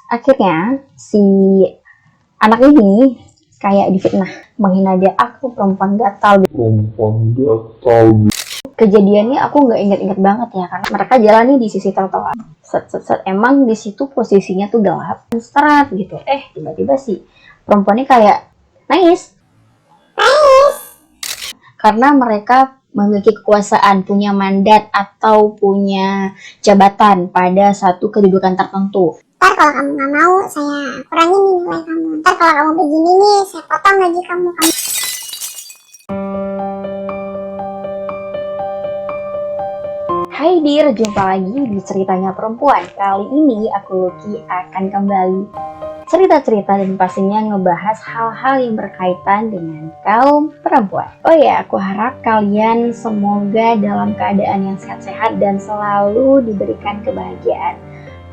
Akhirnya si anak ini kayak difitnah, menghina dia, aku perempuan gatal. Kejadiannya aku nggak inget-inget banget ya, karena mereka jalani di sisi trotoar. Set, emang di situ posisinya tuh gelap, serat gitu. Tiba-tiba si perempuan ini kayak nangis karena mereka memiliki kekuasaan, punya mandat atau punya jabatan pada satu kedudukan tertentu. Ntar kalau kamu nggak mau, saya kurangin nih nilai kamu. Ntar kalau kamu begini nih, saya potong gaji kamu. Hai Dir, jumpa lagi di Ceritanya Perempuan. Kali ini aku Lucky akan kembali cerita-cerita dan pastinya ngebahas hal-hal yang berkaitan dengan kaum perempuan. Oh ya, aku harap kalian semoga dalam keadaan yang sehat-sehat dan selalu diberikan kebahagiaan.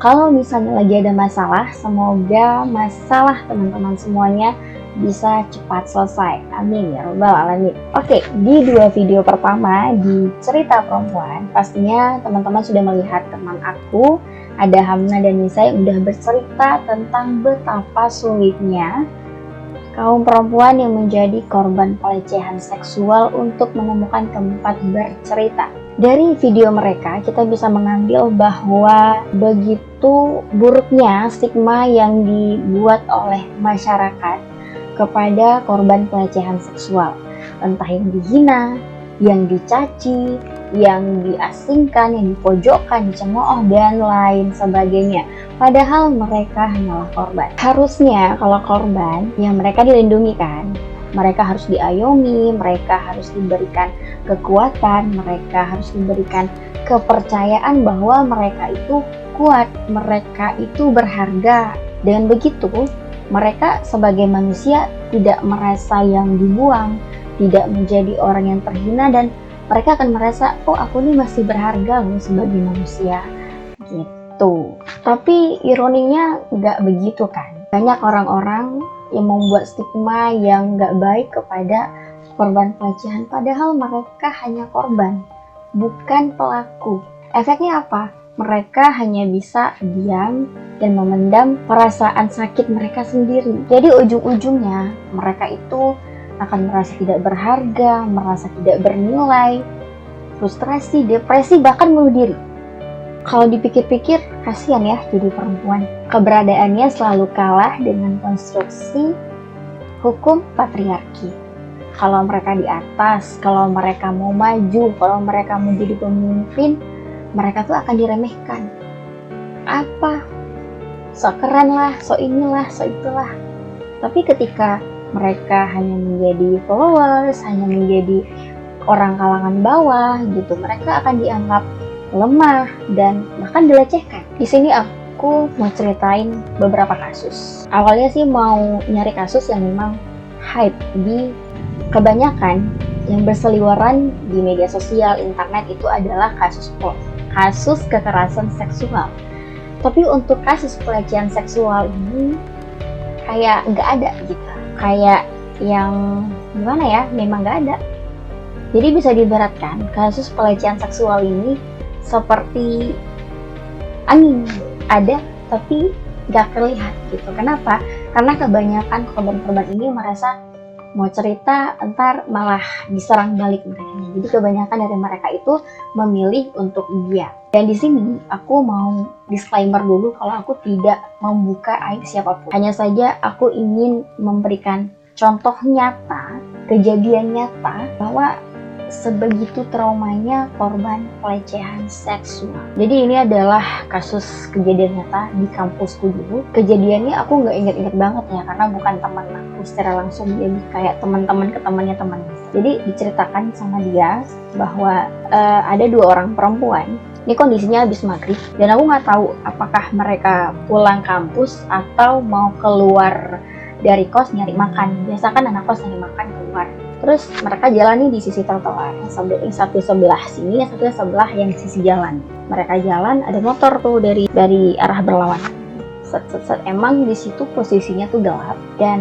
Kalau misalnya lagi ada masalah, semoga masalah teman-teman semuanya bisa cepat selesai. Amin ya robbal alamin. Oke, di 2 video pertama di cerita perempuan, pastinya teman-teman sudah melihat teman aku, ada Hamna dan Nisa yang udah bercerita tentang betapa sulitnya kaum perempuan yang menjadi korban pelecehan seksual untuk menemukan tempat bercerita. Dari video mereka, kita bisa mengambil bahwa begitu buruknya stigma yang dibuat oleh masyarakat kepada korban pelecehan seksual. Entah yang dihina, yang dicaci, yang diasingkan, yang dipojokkan, dicemooh, dan lain sebagainya. Padahal mereka hanyalah korban. Harusnya kalau korban, ya mereka dilindungi kan. Mereka harus diayomi, mereka harus diberikan kekuatan, mereka harus diberikan kepercayaan bahwa mereka itu kuat, mereka itu berharga. Dengan begitu, mereka sebagai manusia tidak merasa yang dibuang, tidak menjadi orang yang terhina, dan mereka akan merasa, oh aku nih masih berharga loh sebagai manusia gitu. Tapi ironinya nggak begitu kan. Banyak orang-orang yang membuat stigma yang nggak baik kepada korban pelecehan, padahal mereka hanya korban, bukan pelaku. Efeknya apa? Mereka hanya bisa diam dan memendam perasaan sakit mereka sendiri. Jadi ujung-ujungnya mereka itu akan merasa tidak berharga, merasa tidak bernilai, frustrasi, depresi, bahkan bunuh diri. Kalau dipikir-pikir, kasihan ya jadi perempuan. Keberadaannya selalu kalah dengan konstruksi hukum patriarki. Kalau mereka di atas, kalau mereka mau maju, kalau mereka mau jadi pemimpin, mereka tuh akan diremehkan. Apa? Sok keren lah, sok inilah, sok itulah. Tapi ketika mereka hanya menjadi followers, hanya menjadi orang kalangan bawah gitu, mereka akan dianggap lemah dan bahkan dilecehkan. Di sini aku mau ceritain beberapa kasus. Awalnya sih mau nyari kasus yang memang hype di kebanyakan yang berseliweran di media sosial, internet itu adalah kasus kekerasan seksual. Tapi untuk kasus pelecehan seksual ini kayak nggak ada gitu, kayak yang gimana ya, memang nggak ada. Jadi bisa diibaratkan kasus pelecehan seksual ini seperti angin, ada tapi nggak terlihat gitu. Kenapa? Karena kebanyakan korban-korban ini merasa mau cerita entar malah diserang balik mereka. Jadi kebanyakan dari mereka itu memilih untuk diam. Dan di sini aku mau disclaimer dulu kalau aku tidak membuka aib siapapun. Hanya saja aku ingin memberikan contoh nyata, kejadian nyata bahwa sebegitu traumanya korban pelecehan seksual. Jadi ini adalah kasus kejadian nyata di kampusku dulu. Kejadiannya aku nggak inget-inget banget ya, karena bukan teman aku secara langsung, jadi kayak teman-teman ke temannya teman. Jadi diceritakan sama dia bahwa ada 2 orang perempuan. Ini kondisinya habis maghrib dan aku nggak tahu apakah mereka pulang kampus atau mau keluar dari kos nyari makan. Biasa kan anak kos nyari makan keluar. Terus mereka jalan nih di sisi trotoar, yang satu sebelah sini, yang satu sebelah yang sisi jalan. Mereka jalan, ada motor tuh dari arah berlawanan. Set. Emang di situ posisinya tuh gelap dan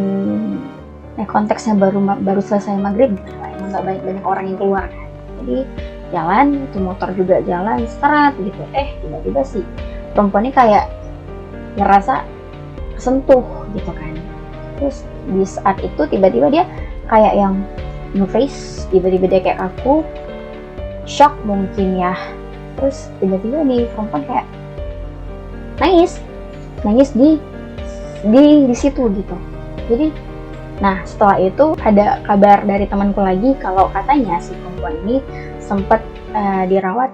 konteksnya baru selesai maghrib gitu lah. Emang nggak banyak orang yang keluar kan. Jadi jalan, itu motor juga jalan, serat gitu. Tiba-tiba sih perempuan ini kayak ngerasa tersentuh gitu kan. Terus di saat itu tiba-tiba dia kayak yang nge-freeze, tiba-tiba dia kayak kaku, shock mungkin ya. Terus tiba-tiba nih perempuan kayak nangis di situ gitu. Jadi nah setelah itu ada kabar dari temanku lagi kalau katanya si perempuan ini sempat dirawat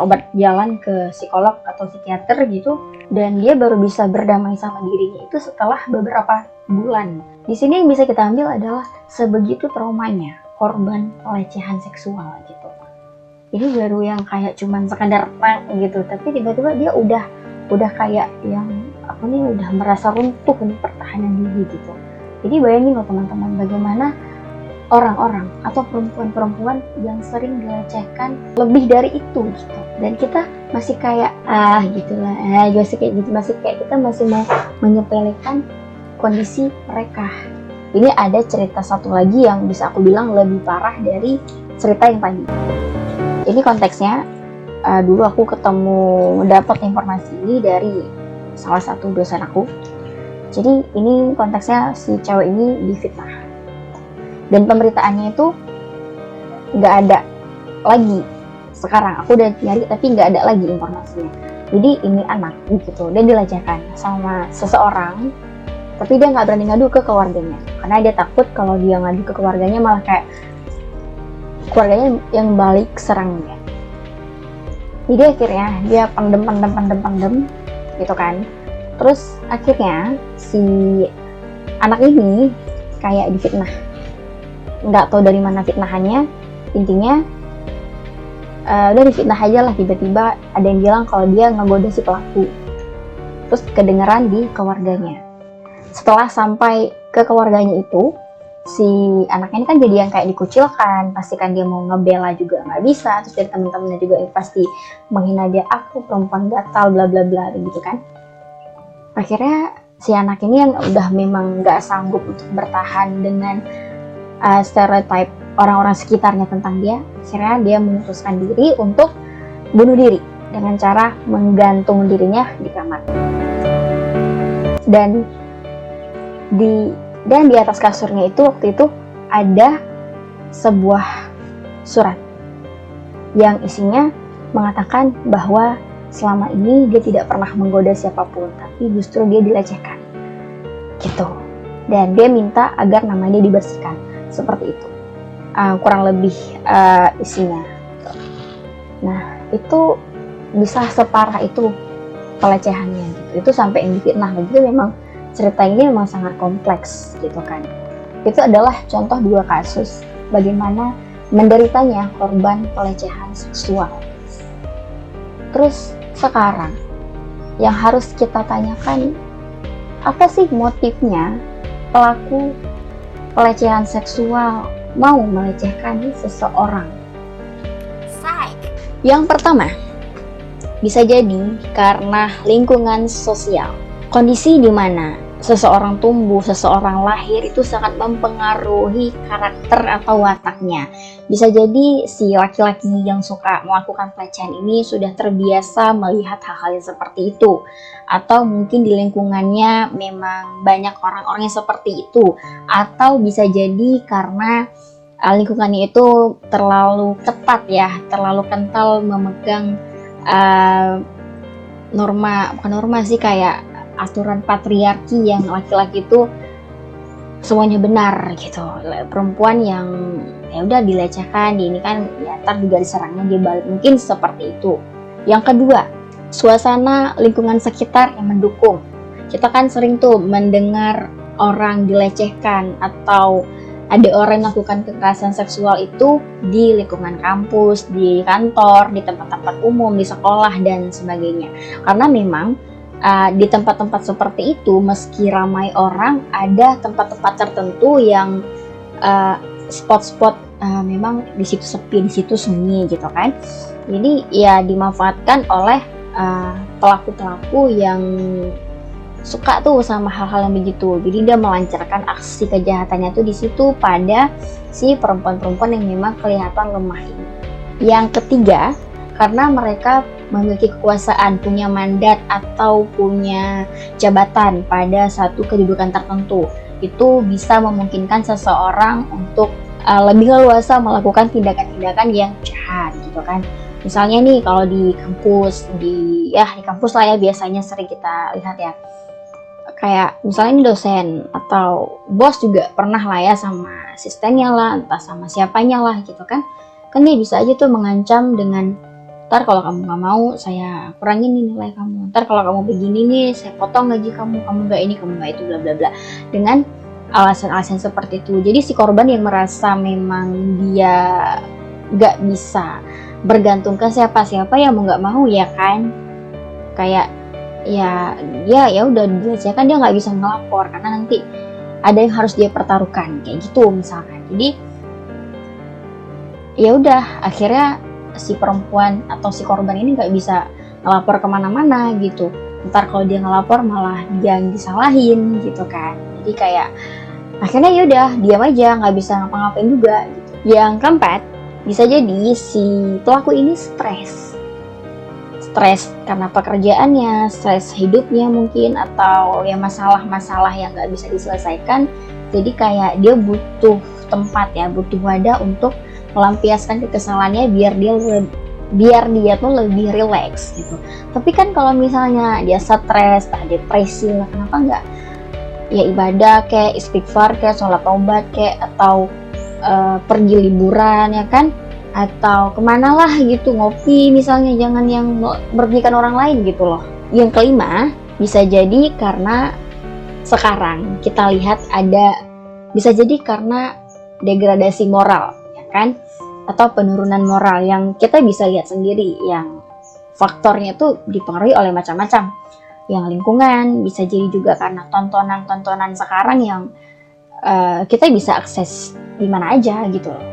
obat jalan ke psikolog atau psikiater gitu, dan dia baru bisa berdamai sama dirinya itu setelah beberapa bulan. Di sini yang bisa kita ambil adalah sebegitu traumanya korban pelecehan seksual gitu. Jadi baru yang kayak cuman sekadar gitu, tapi tiba-tiba dia udah kayak yang aku nih udah merasa runtuh nih pertahanan diri gitu. Jadi bayangin loh teman-teman, bagaimana orang-orang atau perempuan-perempuan yang sering dilecehkan lebih dari itu gitu. Dan kita masih kayak gitulah, masih kayak gitu, masih kayak kita masih mau menyepelekan kondisi mereka. Ini ada cerita satu lagi yang bisa aku bilang lebih parah dari cerita yang tadi. Ini konteksnya dulu aku dapat informasi ini dari salah satu dosen aku. Jadi ini konteksnya si cewek ini difitnah. Dan pemberitaannya itu nggak ada lagi. Sekarang aku udah nyari tapi nggak ada lagi informasinya. Jadi ini anak gitu, dan dilecehkan sama seseorang, tapi dia nggak berani ngadu ke keluarganya karena dia takut kalau dia ngadu ke keluarganya malah kayak keluarganya yang balik serang dia. Jadi akhirnya dia pendem gitu kan. Terus akhirnya si anak ini kayak difitnah, nggak tahu dari mana fitnahannya. Intinya udah difitnah aja lah. Tiba-tiba ada yang bilang kalau dia ngegoda si pelaku, terus kedengeran di keluarganya. Setelah sampai ke keluarganya itu, si anaknya ini kan jadi yang kayak dikucilkan, pastikan dia mau ngebela juga nggak bisa. Terus dari teman-temannya juga pasti menghina dia, aku perempuan gatal bla bla bla gitu kan. Akhirnya si anak ini yang udah memang nggak sanggup untuk bertahan dengan stereotip orang-orang sekitarnya tentang dia, akhirnya dia memutuskan diri untuk bunuh diri dengan cara menggantung dirinya di kamar. Dan di atas kasurnya itu waktu itu ada sebuah surat yang isinya mengatakan bahwa selama ini dia tidak pernah menggoda siapapun, tapi justru dia dilecehkan gitu. Dan dia minta agar namanya dibersihkan, seperti itu kurang lebih isinya. Nah itu bisa separah itu pelecehannya gitu. Itu sampai yang difitnah. Jadi memang cerita ini memang sangat kompleks gitu kan. Itu adalah contoh 2 kasus bagaimana menderitanya korban pelecehan seksual. Terus sekarang yang harus kita tanyakan, apa sih motifnya pelaku pelecehan seksual mau melecehkan seseorang? Yang pertama, bisa jadi karena lingkungan sosial. Kondisi di mana seseorang tumbuh, seseorang lahir itu sangat mempengaruhi karakter atau wataknya. Bisa jadi si laki-laki yang suka melakukan pelecehan ini sudah terbiasa melihat hal-hal yang seperti itu. Atau mungkin di lingkungannya memang banyak orang-orang yang seperti itu. Atau bisa jadi karena lingkungannya itu terlalu ketat ya, terlalu kental memegang bukan norma sih, kayak aturan patriarki yang laki-laki itu semuanya benar gitu. Perempuan yang ya udah dilecehkan, ini kan ya ntar juga diserangnya dia balik, mungkin seperti itu. Yang kedua, suasana lingkungan sekitar yang mendukung. Kita kan sering tuh mendengar orang dilecehkan atau ada orang yang melakukan kekerasan seksual itu di lingkungan kampus, di kantor, di tempat-tempat umum, di sekolah dan sebagainya. Karena memang di tempat-tempat seperti itu, meski ramai orang, ada tempat-tempat tertentu yang spot-spot memang di situ sepi, di situ sunyi gitu kan. Jadi ya dimanfaatkan oleh pelaku-pelaku yang suka tuh sama hal-hal yang begitu. Jadi dia melancarkan aksi kejahatannya tuh di situ pada si perempuan-perempuan yang memang kelihatan lemah ini. Yang ketiga, karena mereka memiliki kekuasaan, punya mandat atau punya jabatan pada satu kedudukan tertentu. Itu bisa memungkinkan seseorang untuk lebih leluasa melakukan tindakan-tindakan yang jahat gitu kan. Misalnya nih kalau di kampus, di kampus lah ya biasanya sering kita lihat ya. Kayak misalnya ini dosen atau bos juga pernah lah ya sama asistennya lah, entah sama siapanya lah gitu kan. Kan dia bisa aja tuh mengancam dengan, ntar kalau kamu gak mau saya kurangin nih nilai kamu, ntar kalau kamu begini nih saya potong gaji kamu gak ini, kamu gak itu, bla bla bla, dengan alasan-alasan seperti itu. Jadi si korban yang merasa memang dia gak bisa bergantung ke siapa-siapa ya mau gak mau ya kan, kayak ya udah dilecehkan, dia nggak bisa ngelapor karena nanti ada yang harus dia pertaruhkan kayak gitu misalkan. Jadi ya udah akhirnya si perempuan atau si korban ini nggak bisa ngelapor kemana-mana gitu. Ntar kalau dia ngelapor malah dia yang disalahin gitu kan. Jadi kayak akhirnya ya udah diam aja, nggak bisa ngapa-ngapain juga gitu. Yang keempat, bisa jadi si pelaku ini stres karena pekerjaannya, stres hidupnya mungkin, atau ya masalah-masalah yang nggak bisa diselesaikan. Jadi kayak dia butuh tempat ya, butuh wadah untuk melampiaskan kekesalannya biar dia tuh lebih rileks gitu. Tapi kan kalau misalnya dia stres, depresi lah, kenapa nggak ya ibadah kayak istighfar kayak sholat taubat kayak atau pergi liburan ya kan, atau kemana lah gitu, ngopi misalnya, jangan yang merugikan orang lain gitu loh. Yang kelima, bisa jadi karena sekarang kita lihat bisa jadi karena degradasi moral ya kan, atau penurunan moral yang kita bisa lihat sendiri, yang faktornya tuh dipengaruhi oleh macam-macam. Yang lingkungan, bisa jadi juga karena tontonan sekarang yang kita bisa akses di mana aja gitu loh.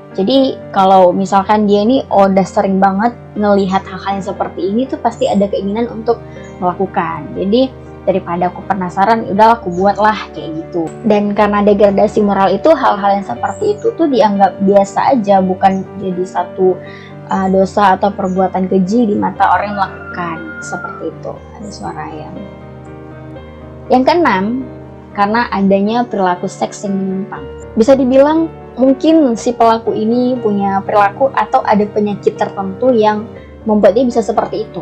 Jadi kalau misalkan dia ini udah sering banget ngelihat hal-hal yang seperti ini tuh pasti ada keinginan untuk melakukan. Jadi daripada aku penasaran, udah aku buatlah kayak gitu. Dan karena degradasi moral itu, hal-hal yang seperti itu tuh dianggap biasa aja, bukan jadi satu dosa atau perbuatan keji di mata orang yang melakukan seperti itu. Ada suara ayam. Yang keenam, karena adanya perilaku seks yang menyimpang. Bisa dibilang mungkin si pelaku ini punya perilaku atau ada penyakit tertentu yang membuat dia bisa seperti itu.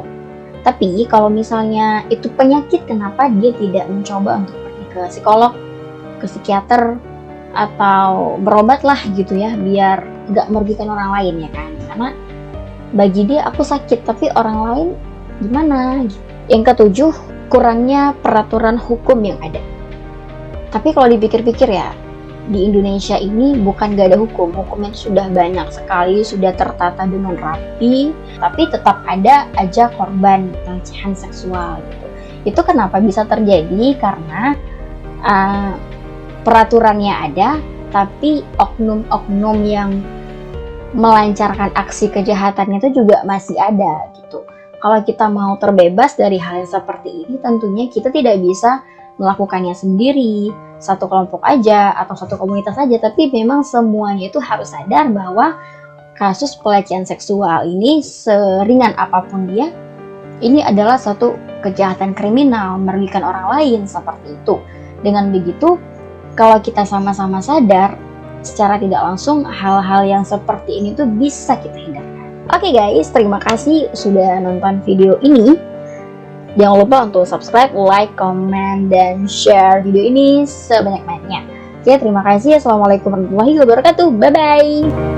Tapi kalau misalnya itu penyakit, kenapa dia tidak mencoba untuk pergi ke psikolog, ke psikiater, atau berobat lah gitu ya, biar gak merugikan orang lain ya kan. Karena bagi dia, aku sakit tapi orang lain gimana. Yang ketujuh, kurangnya peraturan hukum yang ada. Tapi kalau dipikir-pikir ya, di Indonesia ini bukan gak ada hukumnya sudah banyak sekali, sudah tertata dengan rapi, tapi tetap ada aja korban pelecehan seksual gitu. Itu kenapa bisa terjadi? Karena peraturannya ada, tapi oknum-oknum yang melancarkan aksi kejahatannya itu juga masih ada gitu. Kalau kita mau terbebas dari hal yang seperti ini, tentunya kita tidak bisa melakukannya sendiri, satu kelompok aja atau satu komunitas aja, tapi memang semuanya itu harus sadar bahwa kasus pelecehan seksual ini, seringan apapun dia, ini adalah satu kejahatan kriminal, merugikan orang lain seperti itu. Dengan begitu, kalau kita sama-sama sadar, secara tidak langsung hal-hal yang seperti ini tuh bisa kita hindarkan. Oke guys, terima kasih sudah nonton video ini. Jangan lupa untuk subscribe, like, comment, dan share video ini sebanyak-banyaknya. Oke, terima kasih. Assalamualaikum warahmatullahi wabarakatuh. Bye-bye.